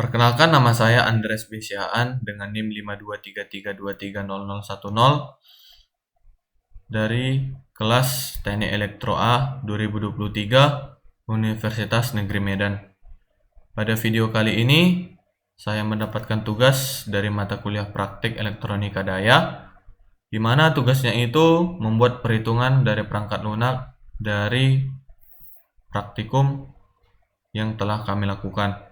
Perkenalkan, nama saya Andres Besiaan dengan NIM 5233230010 dari kelas Teknik Elektro A 2023 Universitas Negeri Medan. Pada video kali ini, saya mendapatkan tugas dari mata kuliah Praktik Elektronika Daya, di mana tugasnya itu membuat perhitungan dari perangkat lunak dari praktikum yang telah kami lakukan.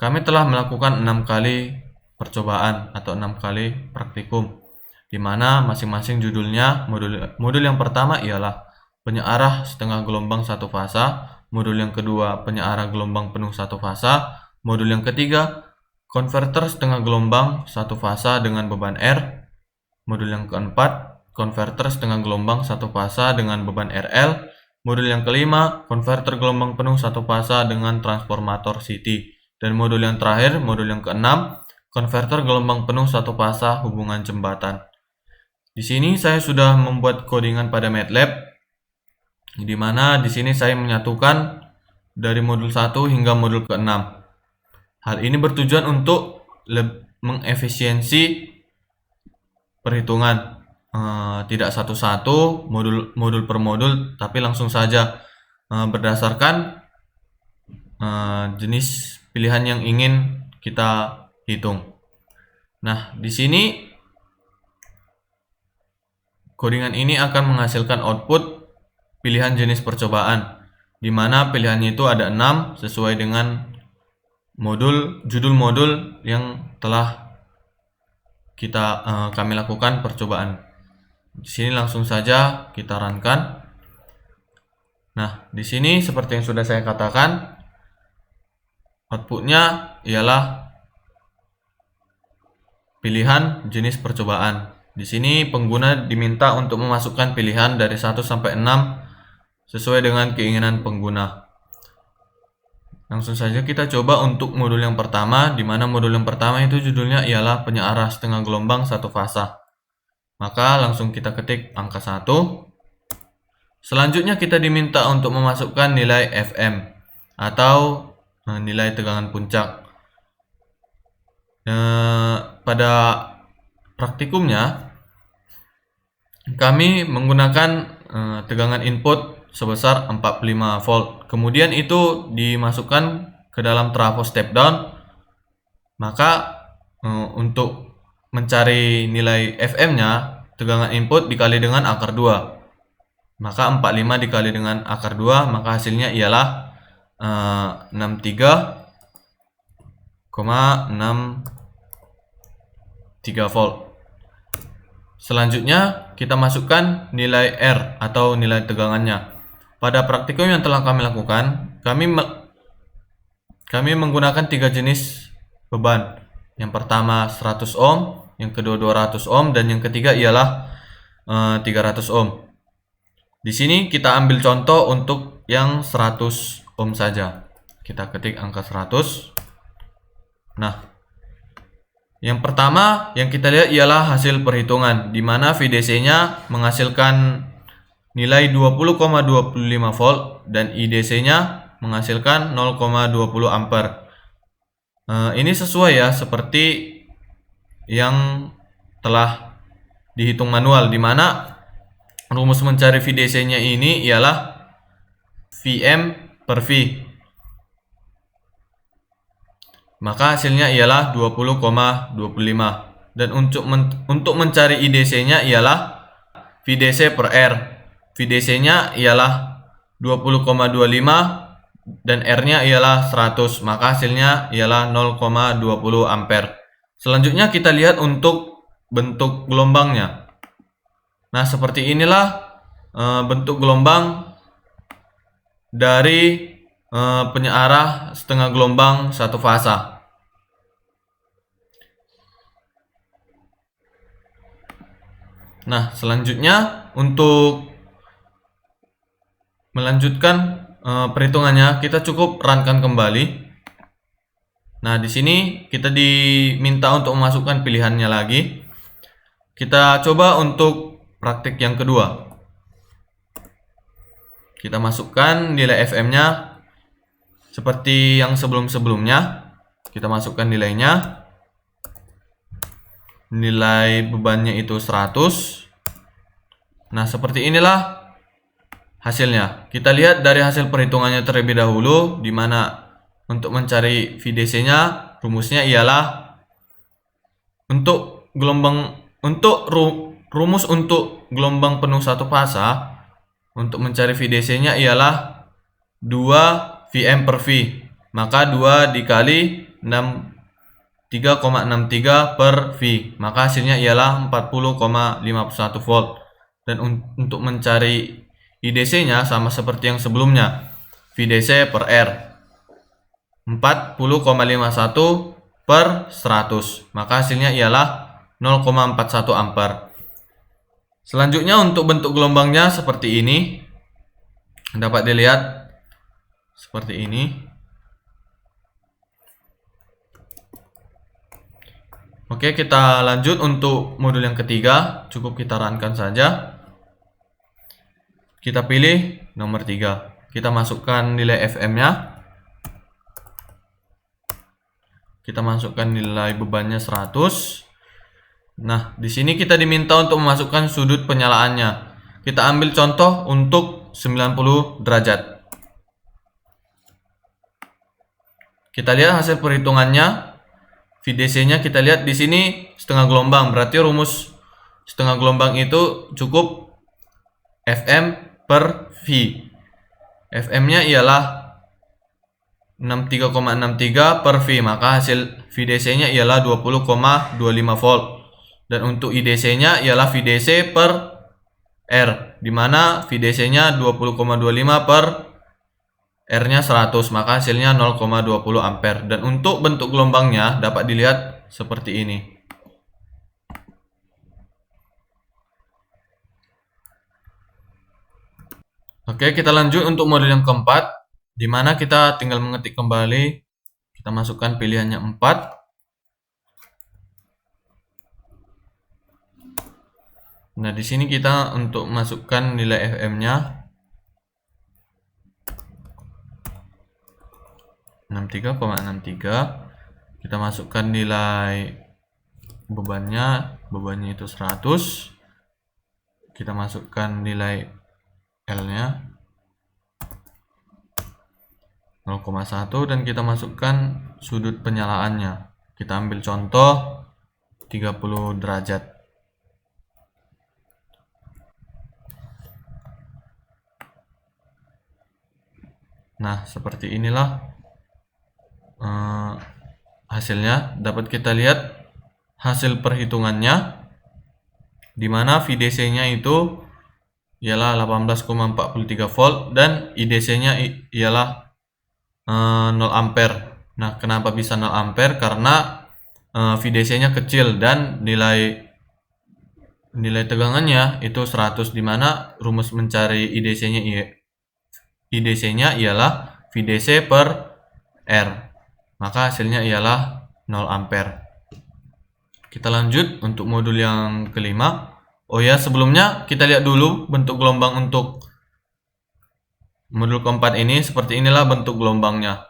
Kami telah melakukan 6 kali percobaan atau 6 kali praktikum, di mana masing-masing judulnya. Modul yang pertama ialah penyearah setengah gelombang satu fasa, modul yang kedua penyearah gelombang penuh satu fasa, modul yang ketiga konverter setengah gelombang satu fasa dengan beban R, modul yang keempat konverter setengah gelombang satu fasa dengan beban RL, modul yang kelima konverter gelombang penuh satu fasa dengan transformator CT. Dan modul yang terakhir, modul yang keenam, konverter gelombang penuh satu fasa hubungan jembatan. Di sini saya sudah membuat codingan pada MATLAB, di mana di sini saya menyatukan dari modul 1 hingga modul ke-6. Hal ini bertujuan untuk mengefisiensi perhitungan, tidak satu-satu modul per modul, tapi langsung saja berdasarkan jenis pilihan yang ingin kita hitung. Nah, di sini codingan ini akan menghasilkan output pilihan jenis percobaan, di mana pilihannya itu ada 6 sesuai dengan judul modul yang telah kami lakukan percobaan. Di sini langsung saja kita runkan. Nah, di sini seperti yang sudah saya katakan, outputnya ialah pilihan jenis percobaan. Di sini pengguna diminta untuk memasukkan pilihan dari 1 sampai 6 sesuai dengan keinginan pengguna. Langsung saja kita coba untuk modul yang pertama, di mana modul yang pertama itu judulnya ialah penyearah setengah gelombang satu fasa. Maka langsung kita ketik angka 1. Selanjutnya kita diminta untuk memasukkan nilai FM atau nilai tegangan puncak. Pada praktikumnya kami menggunakan tegangan input sebesar 45 volt. Kemudian itu dimasukkan ke dalam trafo step down. Maka untuk mencari nilai FM-nya, tegangan input dikali dengan akar 2. Maka 45 dikali dengan akar 2, maka hasilnya ialah 63,63 volt. Selanjutnya kita masukkan nilai R atau nilai tegangannya. Pada praktikum yang telah kami lakukan, kami menggunakan 3 jenis beban. Yang pertama 100 ohm, yang kedua 200 ohm, dan yang ketiga ialah 300 ohm. Di sini kita ambil contoh untuk yang 100 ohm saja. Kita ketik angka 100. Nah, yang pertama yang kita lihat ialah hasil perhitungan, di mana VDC-nya menghasilkan nilai 20,25 volt dan IDC-nya menghasilkan 0,20 ampere. Ini sesuai ya seperti yang telah dihitung manual, di mana rumus mencari VDC-nya ini ialah Vm per V. Maka hasilnya ialah 20,25. Dan untuk mencari IDC-nya ialah VDC per R. VDC-nya ialah 20,25 dan R-nya ialah 100. Maka hasilnya ialah 0,20 ampere. Selanjutnya kita lihat untuk bentuk gelombangnya. Nah, seperti inilah bentuk gelombang dari penyearah setengah gelombang satu fasa. Nah, selanjutnya untuk melanjutkan perhitungannya, kita cukup runkan kembali. Nah, di sini kita diminta untuk memasukkan pilihannya lagi. Kita coba untuk praktik yang kedua. Kita masukkan nilai FM-nya seperti yang sebelum-sebelumnya. Kita masukkan nilainya. Nilai bebannya itu 100. Nah, seperti inilah hasilnya. Kita lihat dari hasil perhitungannya terlebih dahulu, di mana untuk mencari VDC-nya rumusnya ialah rumus untuk gelombang penuh satu fasa untuk mencari VDC-nya ialah 2 Vm per V. Maka 2 dikali 3,63 per V. Maka hasilnya ialah 40,51 volt. Dan untuk mencari IDC-nya sama seperti yang sebelumnya. VDC per R 40,51 per 100. Maka hasilnya ialah 0,41 ampere. Selanjutnya untuk bentuk gelombangnya seperti ini. Dapat dilihat seperti ini. Oke, kita lanjut untuk modul yang ketiga. Cukup kita runkan saja. Kita pilih nomor 3. Kita masukkan nilai Fm-nya. Kita masukkan nilai bebannya 100. Nah, di sini kita diminta untuk memasukkan sudut penyalaannya. Kita ambil contoh untuk 90 derajat. Kita lihat hasil perhitungannya. VDC-nya kita lihat di sini setengah gelombang. Berarti rumus setengah gelombang itu cukup Fm per V. Fm-nya ialah 63,63 per V. Maka hasil VDC-nya ialah 20,25 volt. Dan untuk IDC-nya ialah VDC per R, di mana VDC-nya 20,25 per R-nya 100, maka hasilnya 0,20 ampere. Dan untuk bentuk gelombangnya dapat dilihat seperti ini. Oke, kita lanjut untuk model yang keempat, di mana kita tinggal mengetik kembali. Kita masukkan pilihannya 4. Nah, di sini kita untuk masukkan nilai Fm-nya 63,63. Kita masukkan nilai bebannya itu 100. Kita masukkan nilai L-nya 0,1 dan kita masukkan sudut penyalaannya. Kita ambil contoh 30 derajat. Nah, seperti inilah hasilnya. Dapat kita lihat hasil perhitungannya, di mana VDC-nya itu ialah 18,43 volt dan IDC-nya ialah 0 ampere. Nah, kenapa bisa 0 ampere? Karena VDC-nya kecil dan nilai tegangannya itu 100, di mana rumus mencari IDC-nya ialah VDC per R. Maka hasilnya ialah 0 ampere. Kita lanjut untuk modul yang kelima. Oh ya, sebelumnya kita lihat dulu bentuk gelombang untuk modul keempat ini. Seperti inilah bentuk gelombangnya.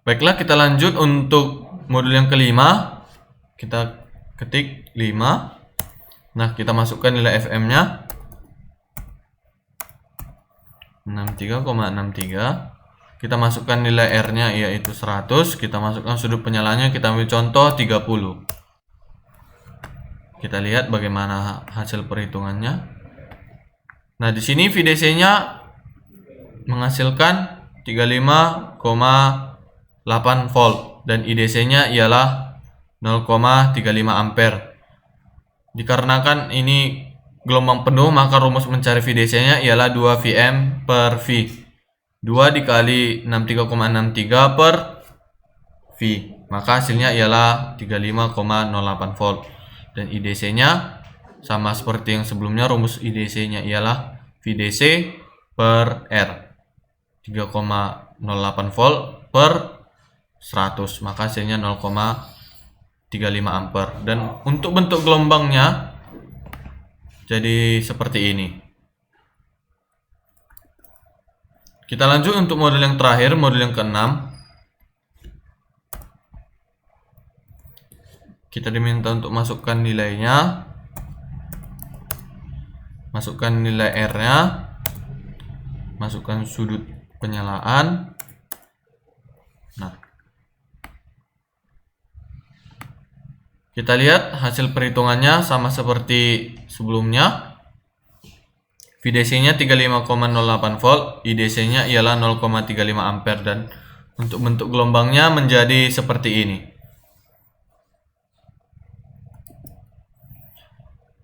Baiklah, kita lanjut untuk modul yang kelima. Kita ketik 5. Nah, kita masukkan nilai Fm-nya 63,63. Kita masukkan nilai R-nya yaitu 100. Kita masukkan sudut penyalaannya, kita ambil contoh 30. Kita lihat bagaimana hasil perhitungannya. Nah, di sini VDC-nya menghasilkan 35,8 volt dan IDC-nya ialah 0,35 ampere. Dikarenakan ini gelombang penuh, maka rumus mencari VDC-nya ialah 2 Vm per V. 2 dikali 63,63 per V. Maka hasilnya ialah 35,08 volt. Dan IDC-nya sama seperti yang sebelumnya, rumus IDC-nya ialah VDC per R. 3,08 volt per 100. Maka hasilnya 0,35 ampere. Dan untuk bentuk gelombangnya jadi seperti ini. Kita lanjut untuk modul yang terakhir, modul yang keenam. Kita diminta untuk masukkan nilainya, masukkan nilai R-nya, masukkan sudut penyalaan. Nah, kita lihat hasil perhitungannya sama seperti sebelumnya. VDC-nya 35,08 volt, IDC-nya ialah 0,35 ampere, dan untuk bentuk gelombangnya menjadi seperti ini.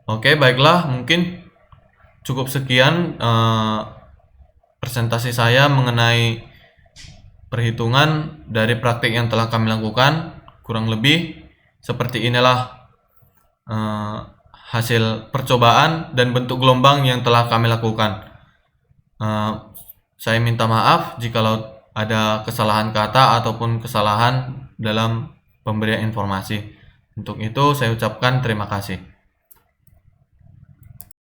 Oke, baiklah, mungkin cukup sekian presentasi saya mengenai perhitungan dari praktik yang telah kami lakukan. Kurang lebih seperti inilah hasil percobaan dan bentuk gelombang yang telah kami lakukan. Saya minta maaf jikalau ada kesalahan kata ataupun kesalahan dalam pemberian informasi. Untuk itu saya ucapkan terima kasih.